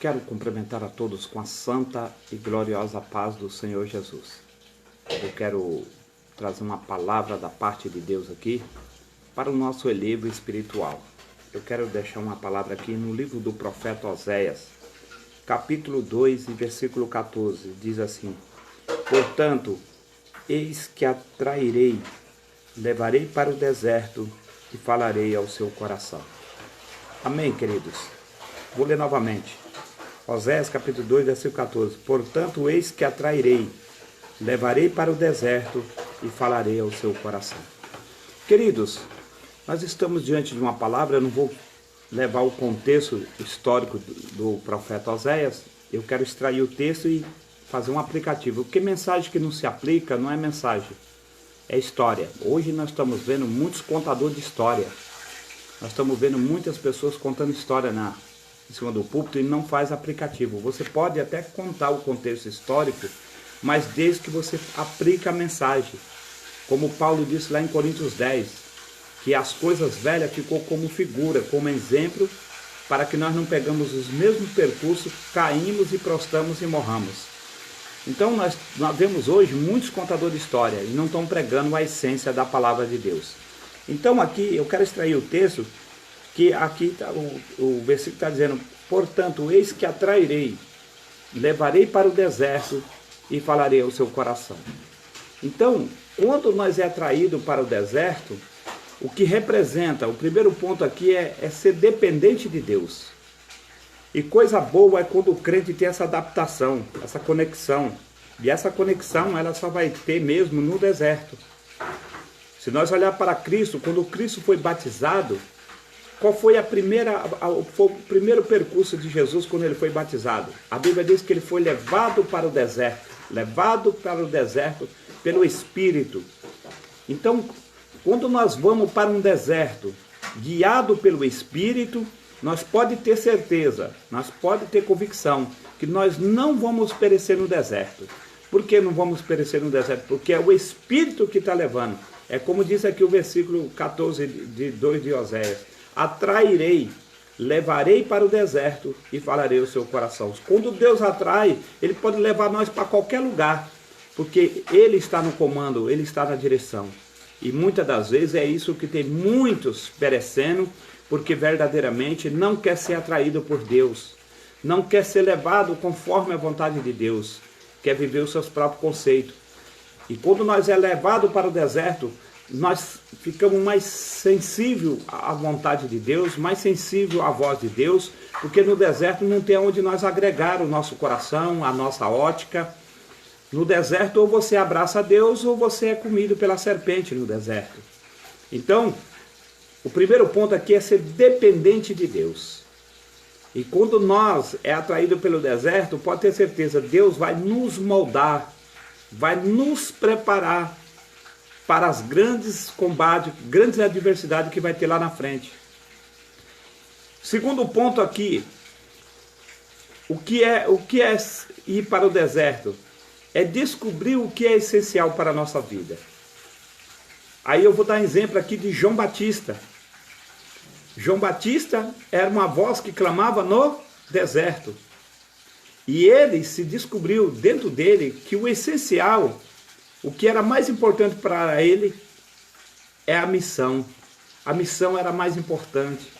Quero cumprimentar a todos com a santa e gloriosa paz do Senhor Jesus. Eu quero trazer uma palavra da parte de Deus aqui para o nosso elevo espiritual. Eu quero deixar uma palavra aqui no livro do profeta Oséias, capítulo 2 e versículo 14. Diz assim: Portanto, eis que atrairei, levarei para o deserto e falarei ao seu coração. Amém, queridos? Vou ler novamente. Oséias capítulo 2, versículo 14. Portanto, eis que atrairei, levarei para o deserto e falarei ao seu coração. Queridos, nós estamos diante de uma palavra. Eu não vou levar o contexto histórico do profeta Oséias. Eu quero extrair o texto e fazer um aplicativo. Porque mensagem que não se aplica não é mensagem, é história. Hoje nós estamos vendo muitos contadores de história. Nós estamos vendo muitas pessoas contando história em cima do púlpito e não faz aplicativo. Você pode até contar o contexto histórico, mas desde que você aplique a mensagem. Como Paulo disse lá em Coríntios 10, que as coisas velhas ficou como figura, como exemplo, para que nós não pegamos os mesmos percursos, caímos e prostramos e morramos. Então nós vemos hoje muitos contadores de história e não estão pregando a essência da palavra de Deus. Então aqui eu quero extrair o texto, que aqui tá, o versículo está dizendo: portanto, eis que atrairei, levarei para o deserto e falarei ao seu coração. Então, quando nós é atraído para o deserto, o que representa, o primeiro ponto aqui é ser dependente de Deus. E coisa boa é quando o crente tem essa adaptação, essa conexão. E essa conexão ela só vai ter mesmo no deserto. Se nós olhar para Cristo, quando Cristo foi batizado, qual foi o primeiro percurso de Jesus quando ele foi batizado? A Bíblia diz que ele foi levado para o deserto pelo Espírito. Então, quando nós vamos para um deserto, guiado pelo Espírito, nós pode ter certeza, nós pode ter convicção que nós não vamos perecer no deserto. Por que não vamos perecer no deserto? Porque é o Espírito que está levando. É como diz aqui o versículo 14 de 2 de Oséias: atrairei, levarei para o deserto e falarei ao seu coração. Quando Deus atrai, Ele pode levar nós para qualquer lugar, porque Ele está no comando, Ele está na direção. E muitas das vezes é isso que tem muitos perecendo, porque verdadeiramente não quer ser atraído por Deus, não quer ser levado conforme a vontade de Deus, quer viver os seus próprios conceitos. E quando nós é levado para o deserto, nós ficamos mais sensíveis à vontade de Deus, mais sensíveis à voz de Deus, porque no deserto não tem onde nós agregar o nosso coração, a nossa ótica. No deserto ou você abraça a Deus ou você é comido pela serpente no deserto. Então, o primeiro ponto aqui é ser dependente de Deus. E quando nós é atraído pelo deserto, pode ter certeza, Deus vai nos moldar, vai nos preparar para as grandes combates, grandes adversidades que vai ter lá na frente. Segundo ponto aqui, o que é ir para o deserto? É descobrir o que é essencial para a nossa vida. Aí eu vou dar um exemplo aqui de João Batista. João Batista era uma voz que clamava no deserto. E ele se descobriu dentro dele que o essencial, o que era mais importante para ele, é a missão. A missão era mais importante.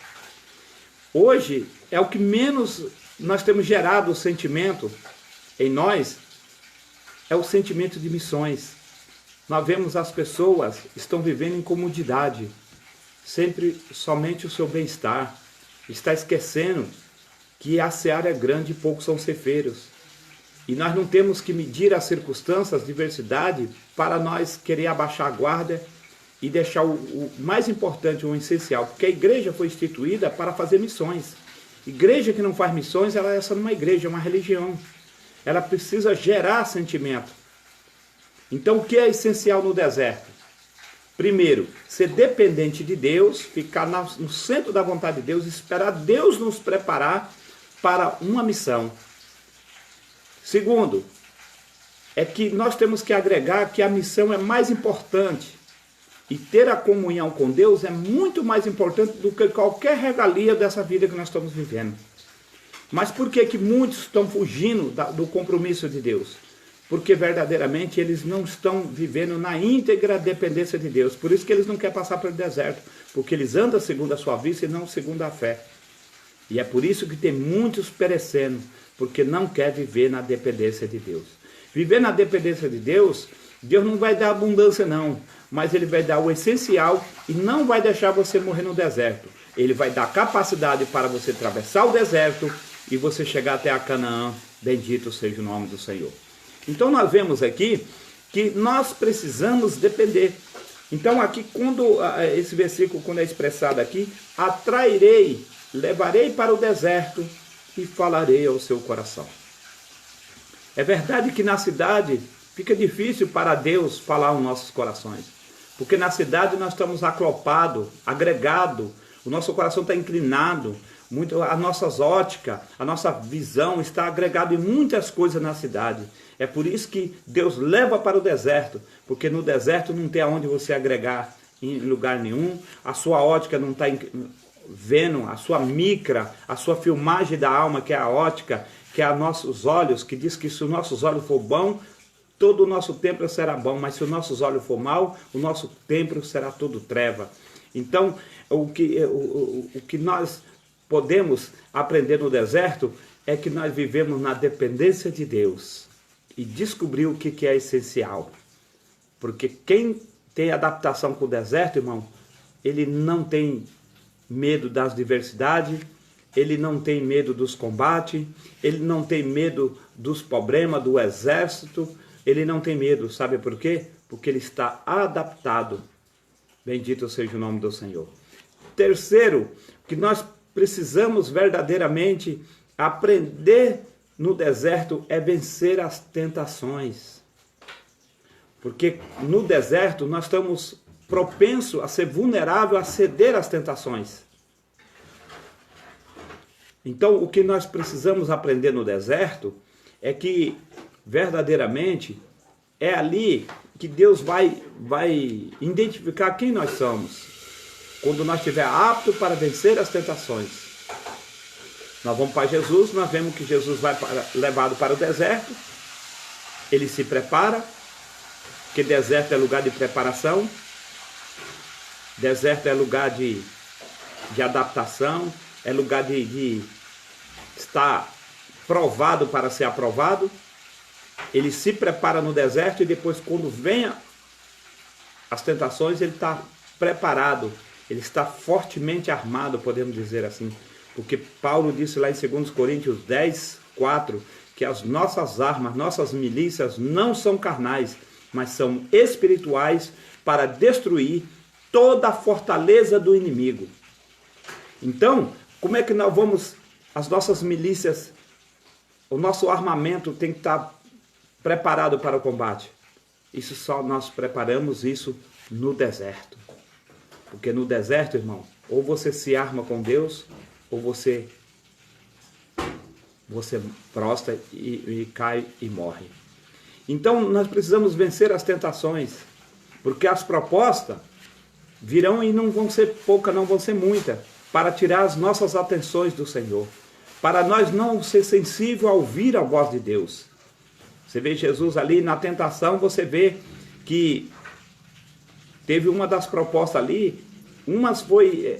Hoje, é o que menos nós temos gerado o sentimento em nós, é o sentimento de missões. Nós vemos as pessoas estão vivendo em comodidade, sempre somente o seu bem-estar. Está esquecendo que a seara é grande e poucos são ceifeiros. E nós não temos que medir as circunstâncias, diversidade, para nós querer abaixar a guarda e deixar o mais importante, o essencial. Porque a igreja foi instituída para fazer missões. Igreja que não faz missões, ela é só uma igreja, é uma religião. Ela precisa gerar sentimento. Então, o que é essencial no deserto? Primeiro, ser dependente de Deus, ficar no centro da vontade de Deus, esperar Deus nos preparar para uma missão. Segundo, é que nós temos que agregar que a missão é mais importante. E ter a comunhão com Deus é muito mais importante do que qualquer regalia dessa vida que nós estamos vivendo. Mas por que muitos estão fugindo do compromisso de Deus? Porque verdadeiramente eles não estão vivendo na íntegra dependência de Deus. Por isso que eles não querem passar pelo deserto, porque eles andam segundo a sua vista e não segundo a fé. E é por isso que tem muitos perecendo, porque não quer viver na dependência de Deus. Viver na dependência de Deus, Deus não vai dar abundância não, mas Ele vai dar o essencial e não vai deixar você morrer no deserto. Ele vai dar capacidade para você atravessar o deserto e você chegar até a Canaã. Bendito seja o nome do Senhor. Então nós vemos aqui que nós precisamos depender. Então aqui, quando esse versículo, quando é expressado aqui, atrairei, levarei para o deserto e falarei ao seu coração. É verdade que na cidade fica difícil para Deus falar aos nossos corações, porque na cidade nós estamos aclopados, agregados, o nosso coração está inclinado, muito, a nossa ótica, a nossa visão está agregada em muitas coisas na cidade. É por isso que Deus leva para o deserto, porque no deserto não tem aonde você agregar em lugar nenhum, a sua ótica não está vendo, a sua micra, a sua filmagem da alma, que é a ótica, que é os nossos olhos, que diz que se os nossos olhos for bom, todo o nosso templo será bom, mas se os nossos olhos for mal, o nosso templo será todo treva. Então, o que nós podemos aprender no deserto é que nós vivemos na dependência de Deus e descobrir o que é essencial. Porque quem tem adaptação com o deserto, irmão, ele não tem medo das diversidades, ele não tem medo dos combates, ele não tem medo dos problemas, do exército, ele não tem medo, sabe por quê? Porque ele está adaptado. Bendito seja o nome do Senhor. Terceiro, que nós precisamos verdadeiramente aprender no deserto é vencer as tentações. Porque no deserto nós estamos propensos a ser vulnerável a ceder às tentações. Então o que nós precisamos aprender no deserto é que verdadeiramente é ali que Deus vai identificar quem nós somos. Quando nós estiver apto para vencer as tentações. Nós vamos para Jesus, nós vemos que Jesus vai levado para o deserto. Ele se prepara, porque deserto é lugar de preparação. Deserto é lugar de adaptação, é lugar de estar provado para ser aprovado. Ele se prepara no deserto e depois, quando vem as tentações, ele está preparado. Ele está fortemente armado, podemos dizer assim. Porque Paulo disse lá em 2 Coríntios 10, 4, que as nossas armas, nossas milícias não são carnais, mas são espirituais para destruir toda a fortaleza do inimigo. Então, como é que nós vamos, as nossas milícias, o nosso armamento tem que estar preparado para o combate? Isso só nós preparamos isso no deserto. Porque no deserto, irmão, ou você se arma com Deus, ou você prostra e cai e morre. Então nós precisamos vencer as tentações, porque as propostas virão e não vão ser poucas, não vão ser muitas, para tirar as nossas atenções do Senhor, para nós não ser sensível a ouvir a voz de Deus. Você vê Jesus ali na tentação, você vê que teve uma das propostas ali, umas foi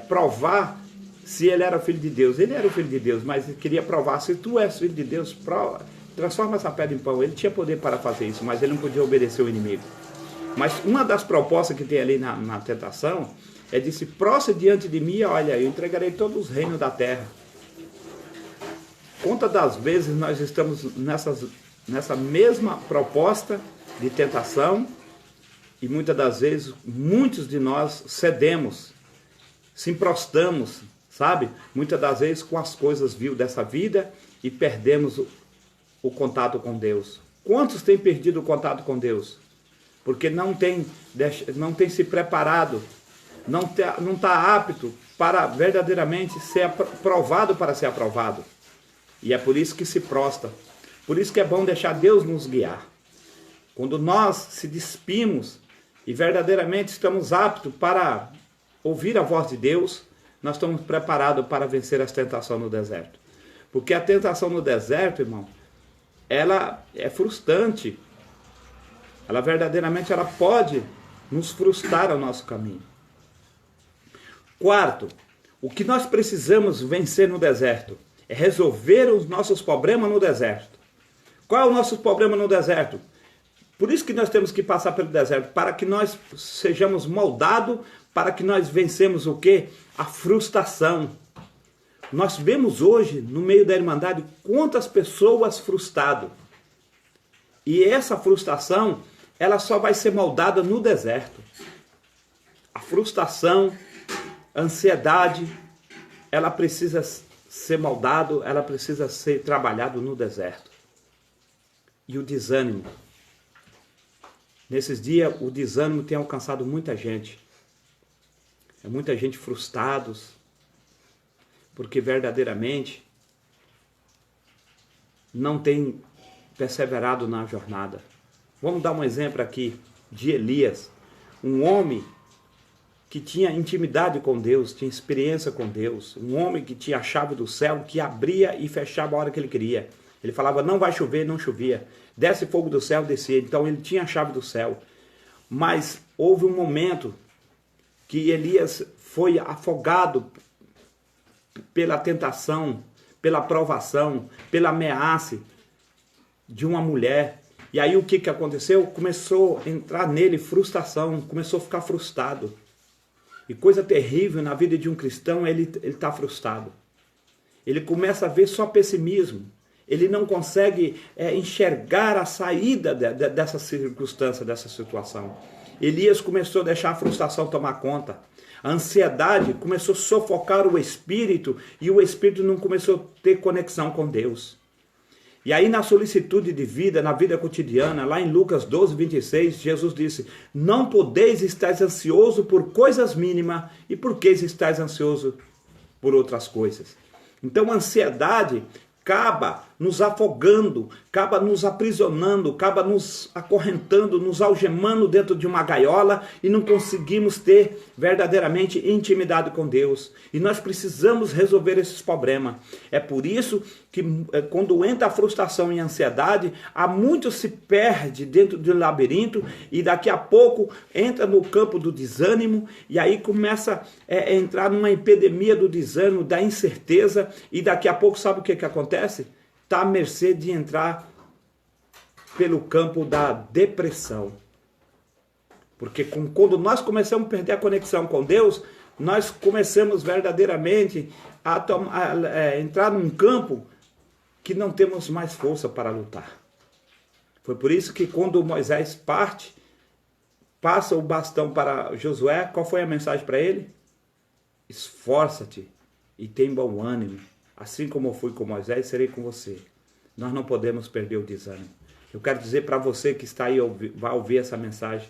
provar se ele era filho de Deus. Ele era o filho de Deus, mas ele queria provar, se tu és filho de Deus, transforma essa pedra em pão. Ele tinha poder para fazer isso, mas ele não podia obedecer o inimigo. Mas uma das propostas que tem ali na tentação é de se prostre diante de mim, olha, eu entregarei todos os reinos da terra. Quantas das vezes nós estamos nessa mesma proposta de tentação, e muitas das vezes, muitos de nós cedemos, se prostramos, sabe? Muitas das vezes com as coisas vil dessa vida e perdemos o contato com Deus. Quantos têm perdido o contato com Deus? Porque não tem se preparado, não está apto para verdadeiramente ser aprovado para ser aprovado. E é por isso que se prostra. Por isso que é bom deixar Deus nos guiar. Quando nós se despimos e verdadeiramente estamos aptos para ouvir a voz de Deus, nós estamos preparados para vencer as tentações no deserto. Porque a tentação no deserto, irmão, ela é frustrante. Ela verdadeiramente ela pode nos frustrar ao nosso caminho. Quarto, o que nós precisamos vencer no deserto é resolver os nossos problemas no deserto. Qual é o nosso problema no deserto? Por isso que nós temos que passar pelo deserto, para que nós sejamos moldados, para que nós vencemos o quê? A frustração. Nós vemos hoje, no meio da Irmandade, quantas pessoas frustradas. E essa frustração, ela só vai ser moldada no deserto. A frustração, a ansiedade, ela precisa ser moldado, ela precisa ser trabalhado no deserto. E o desânimo. Nesses dias, o desânimo tem alcançado muita gente. É muita gente frustrados, porque verdadeiramente não tem perseverado na jornada. Vamos dar um exemplo aqui de Elias, um homem que tinha intimidade com Deus, tinha experiência com Deus, um homem que tinha a chave do céu, que abria e fechava a hora que ele queria. Ele falava, não vai chover, não chovia. Desce fogo do céu, descia. Então ele tinha a chave do céu. Mas houve um momento que Elias foi afogado pela tentação, pela provação, pela ameaça de uma mulher. E aí o que aconteceu? Começou a entrar nele frustração, começou a ficar frustrado. E coisa terrível na vida de um cristão, ele está frustrado. Ele começa a ver só pessimismo. Ele não consegue enxergar a saída dessa circunstância, dessa situação. Elias começou a deixar a frustração tomar conta. A ansiedade começou a sufocar o espírito e o espírito não começou a ter conexão com Deus. E aí na solicitude de vida, na vida cotidiana, lá em Lucas 12, 26, Jesus disse, não podeis estar ansioso por coisas mínimas e por que estáis ansioso por outras coisas. Então a ansiedade acaba nos afogando, acaba nos aprisionando, acaba nos acorrentando, nos algemando dentro de uma gaiola e não conseguimos ter verdadeiramente intimidade com Deus. E nós precisamos resolver esses problemas. É por isso que quando entra a frustração e a ansiedade, há muito se perde dentro de um labirinto e daqui a pouco entra no campo do desânimo e aí começa a entrar numa epidemia do desânimo, da incerteza e daqui a pouco sabe o que acontece? Está à mercê de entrar pelo campo da depressão. Porque quando nós começamos a perder a conexão com Deus, nós começamos verdadeiramente a entrar num campo que não temos mais força para lutar. Foi por isso que quando Moisés passa o bastão para Josué, qual foi a mensagem para ele? Esforça-te e tem bom ânimo. Assim como eu fui com Moisés, serei com você. Nós não podemos perder o desânimo. Eu quero dizer para você que está aí, vai ouvir essa mensagem,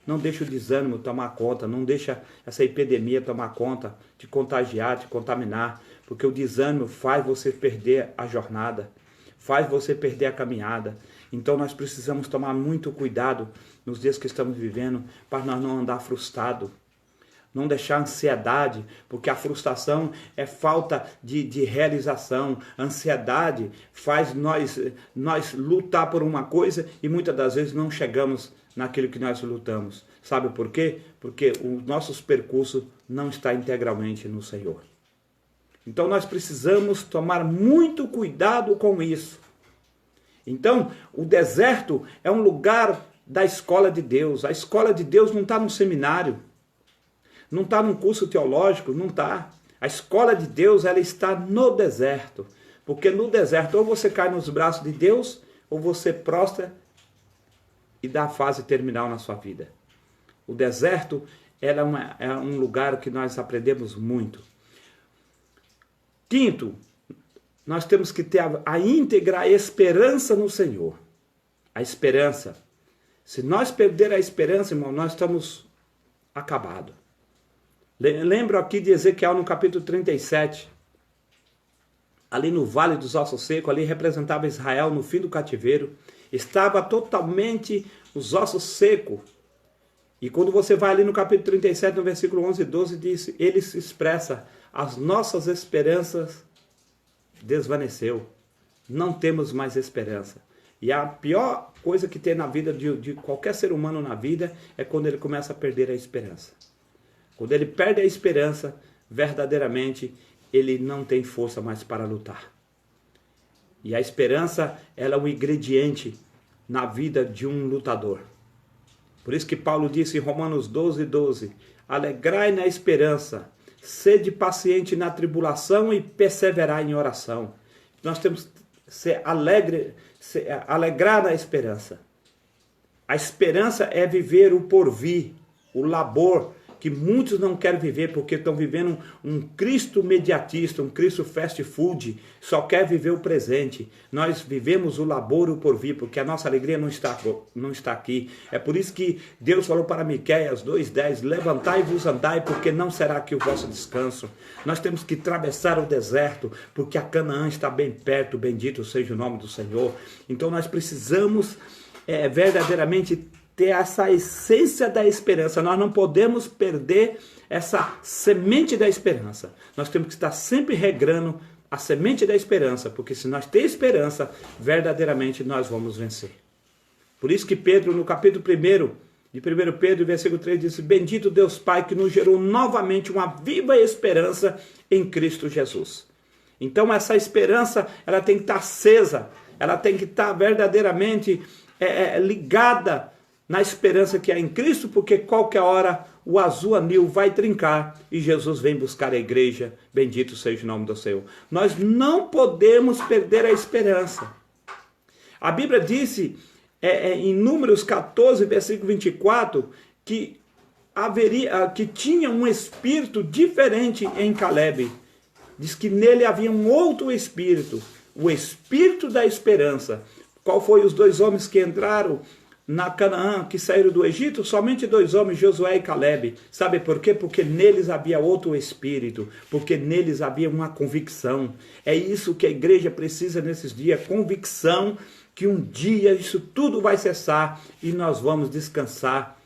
não deixe o desânimo tomar conta, não deixe essa epidemia tomar conta, te contagiar, te contaminar, porque o desânimo faz você perder a jornada, faz você perder a caminhada. Então nós precisamos tomar muito cuidado nos dias que estamos vivendo, para nós não andar frustrado. Não deixar ansiedade, porque a frustração é falta de realização. A ansiedade faz nós lutar por uma coisa e muitas das vezes não chegamos naquilo que nós lutamos. Sabe por quê? Porque os nossos percursos não estão integralmente no Senhor. Então nós precisamos tomar muito cuidado com isso. Então o deserto é um lugar da escola de Deus. A escola de Deus não está no seminário. Não está num curso teológico, não está. A escola de Deus, ela está no deserto. Porque no deserto, ou você cai nos braços de Deus, ou você prostra e dá a fase terminal na sua vida. O deserto é um lugar que nós aprendemos muito. Quinto, nós temos que ter a íntegra esperança no Senhor. A esperança. Se nós perder a esperança, irmão, nós estamos acabados. Lembro aqui de Ezequiel no capítulo 37, ali no Vale dos Ossos Secos, ali representava Israel no fim do cativeiro, estava totalmente os ossos secos. E quando você vai ali no capítulo 37, no versículo 11 e 12, diz, ele se expressa, as nossas esperanças desvaneceu. Não temos mais esperança. E a pior coisa que tem na vida de qualquer ser humano na vida é quando ele começa a perder a esperança. Quando ele perde a esperança, verdadeiramente, ele não tem força mais para lutar. E a esperança, ela é um ingrediente na vida de um lutador. Por isso que Paulo disse em Romanos 12:12, alegrai na esperança, sede paciente na tribulação e perseverai em oração. Nós temos que ser alegrar na esperança. A esperança é viver o porvir, o labor, que muitos não querem viver porque estão vivendo um Cristo mediatista, um Cristo fast food, só quer viver o presente. Nós vivemos o labor e o porvir, porque a nossa alegria não está aqui. É por isso que Deus falou para Miqueias 2:10, levantai-vos, andai, porque não será aqui o vosso descanso. Nós temos que atravessar o deserto, porque a Canaã está bem perto, bendito seja o nome do Senhor. Então nós precisamos verdadeiramente ter essa essência da esperança. Nós não podemos perder essa semente da esperança. Nós temos que estar sempre regrando a semente da esperança, porque se nós temos esperança, verdadeiramente nós vamos vencer. Por isso que Pedro, no capítulo 1 de 1 Pedro, versículo 3, disse, bendito Deus Pai, que nos gerou novamente uma viva esperança em Cristo Jesus. Então essa esperança, ela tem que estar acesa, ela tem que estar verdadeiramente ligada na esperança que há em Cristo, porque qualquer hora o azul anil vai trincar e Jesus vem buscar a igreja, bendito seja o nome do Senhor. Nós não podemos perder a esperança. A Bíblia disse em Números 14, versículo 24, que tinha um espírito diferente em Caleb. Diz que nele havia um outro espírito, o espírito da esperança. Qual foi os dois homens que entraram na Canaã, que saíram do Egito? Somente dois homens, Josué e Caleb. Sabe por quê? Porque neles havia outro espírito, porque neles havia uma convicção. É isso que a igreja precisa nesses dias, convicção que um dia isso tudo vai cessar e nós vamos descansar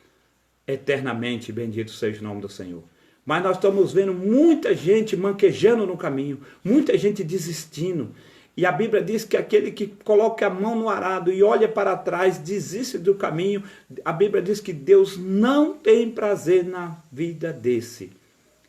eternamente, bendito seja o nome do Senhor. Mas nós estamos vendo muita gente manquejando no caminho, muita gente desistindo. E a Bíblia diz que aquele que coloca a mão no arado e olha para trás, desiste do caminho. A Bíblia diz que Deus não tem prazer na vida desse.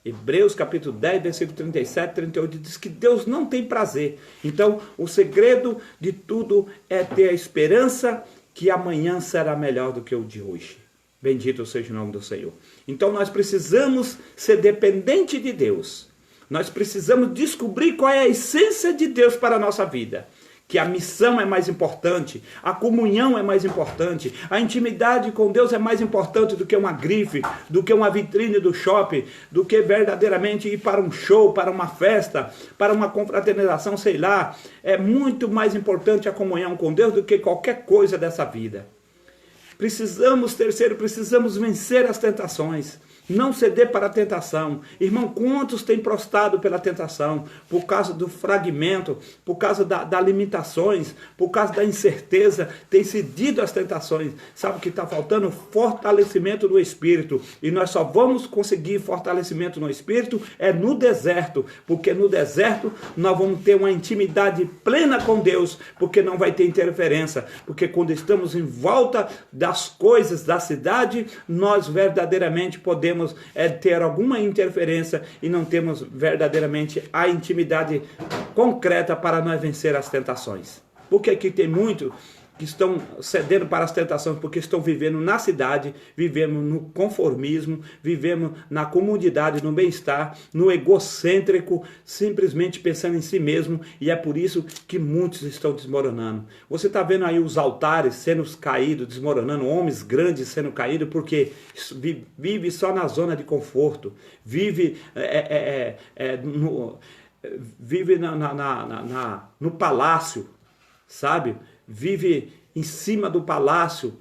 Hebreus capítulo 10, versículo 37, 38, diz que Deus não tem prazer. Então, o segredo de tudo é ter a esperança que amanhã será melhor do que o de hoje. Bendito seja o nome do Senhor. Então, nós precisamos ser dependentes de Deus. Nós precisamos descobrir qual é a essência de Deus para a nossa vida. Que a missão é mais importante, a comunhão é mais importante, a intimidade com Deus é mais importante do que uma grife, do que uma vitrine do shopping, do que verdadeiramente ir para um show, para uma festa, para uma confraternização, sei lá. É muito mais importante a comunhão com Deus do que qualquer coisa dessa vida. Precisamos vencer as tentações. Não ceder para a tentação. Irmão, quantos têm prostrado pela tentação? Por causa do fragmento, por causa das limitações, por causa da incerteza, tem cedido às tentações. Sabe o que está faltando? Fortalecimento do Espírito. E nós só vamos conseguir fortalecimento no Espírito no deserto. Porque no deserto nós vamos ter uma intimidade plena com Deus. Porque não vai ter interferência. Porque quando estamos em volta das coisas da cidade, nós verdadeiramente podemos ter alguma interferência e não temos verdadeiramente a intimidade concreta para nós vencer as tentações. Porque aqui tem muito que estão cedendo para as tentações porque estão vivendo na cidade, vivemos no conformismo, vivemos na comodidade, no bem-estar, no egocêntrico, simplesmente pensando em si mesmo, e é por isso que muitos estão desmoronando. Você está vendo aí os altares sendo caídos, desmoronando, homens grandes sendo caídos, porque vive só na zona de conforto, vive no palácio, sabe? Vive em cima do palácio,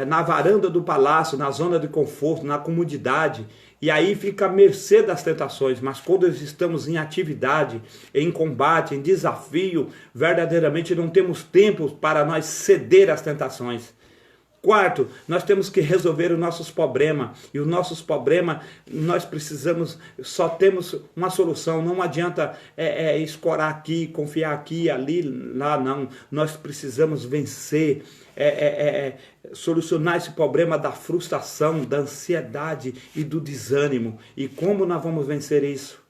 na varanda do palácio, na zona de conforto, na comodidade, e aí fica à mercê das tentações. Mas quando estamos em atividade, em combate, em desafio, verdadeiramente não temos tempo para nós ceder às tentações. Quarto, nós temos que resolver os nossos problemas. E os nossos problemas, nós precisamos, só temos uma solução. Não adianta escorar aqui, confiar aqui, ali, lá, não. Nós precisamos vencer, solucionar esse problema da frustração, da ansiedade e do desânimo. E como nós vamos vencer isso?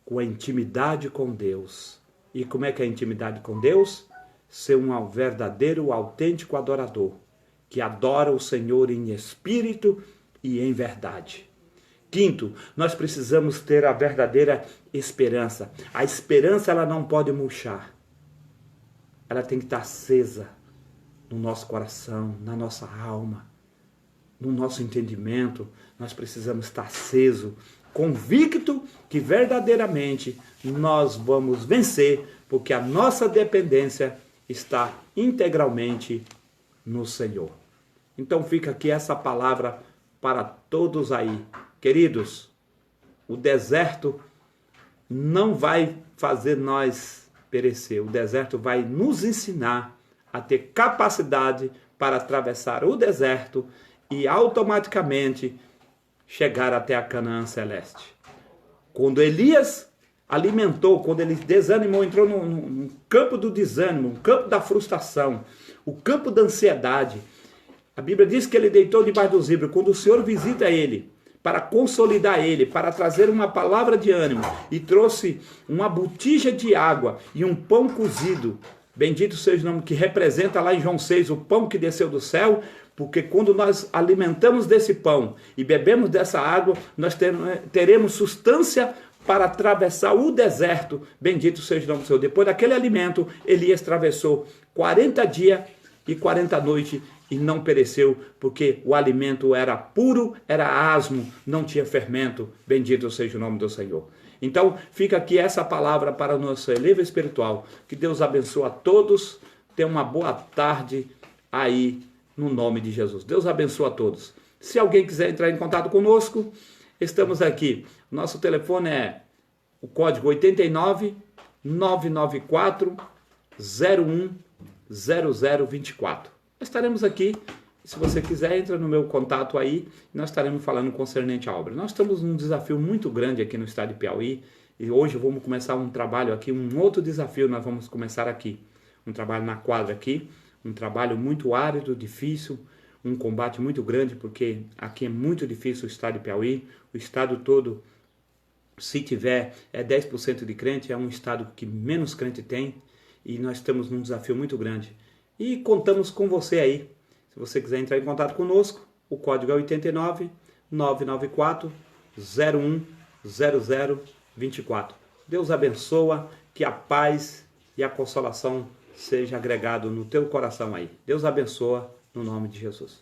Com a intimidade com Deus. E como é que é a intimidade com Deus? Ser um verdadeiro, autêntico adorador, que adora o Senhor em espírito e em verdade. Quinto, nós precisamos ter a verdadeira esperança. A esperança, ela não pode murchar. Ela tem que estar acesa no nosso coração, na nossa alma, no nosso entendimento. Nós precisamos estar aceso, convicto que verdadeiramente nós vamos vencer, porque a nossa dependência está integralmente no Senhor. Então fica aqui essa palavra para todos aí. Queridos, o deserto não vai fazer nós perecer. O deserto vai nos ensinar a ter capacidade para atravessar o deserto e automaticamente chegar até a Canaã celeste. Quando Elias alimentou, quando ele desanimou, entrou no campo do desânimo, no campo da frustração, o campo da ansiedade. A Bíblia diz que ele deitou debaixo do zimbro. Quando o Senhor visita ele, para consolidar ele, para trazer uma palavra de ânimo, e trouxe uma botija de água e um pão cozido, bendito seja o nome, que representa lá em João 6, o pão que desceu do céu, porque quando nós alimentamos desse pão e bebemos dessa água, nós teremos substância para atravessar o deserto, bendito seja o nome do Senhor. Depois daquele alimento, Elias atravessou 40 dias e 40 noites e não pereceu, porque o alimento era puro, era asmo, não tinha fermento, bendito seja o nome do Senhor. Então, fica aqui essa palavra para o nosso elevador espiritual. Que Deus abençoe a todos, tenha uma boa tarde aí, no nome de Jesus. Deus abençoe a todos. Se alguém quiser entrar em contato conosco, estamos aqui. Nosso telefone é o código 89 994 01 0024. Estaremos aqui. Se você quiser, entra no meu contato aí. Nós estaremos falando concernente à obra. Nós estamos num desafio muito grande aqui no estado de Piauí. E hoje vamos começar um trabalho aqui, um outro desafio nós vamos começar aqui. Um trabalho na quadra aqui. Um trabalho muito árido, difícil. Um combate muito grande, porque aqui é muito difícil o estado de Piauí. O estado todo, se tiver 10% de crente, é um estado que menos crente tem. E nós estamos num desafio muito grande. E contamos com você aí. Se você quiser entrar em contato conosco, o código é 89 994 01 0024. Deus abençoa, que a paz e a consolação seja agregado no teu coração aí. Deus abençoa, no nome de Jesus.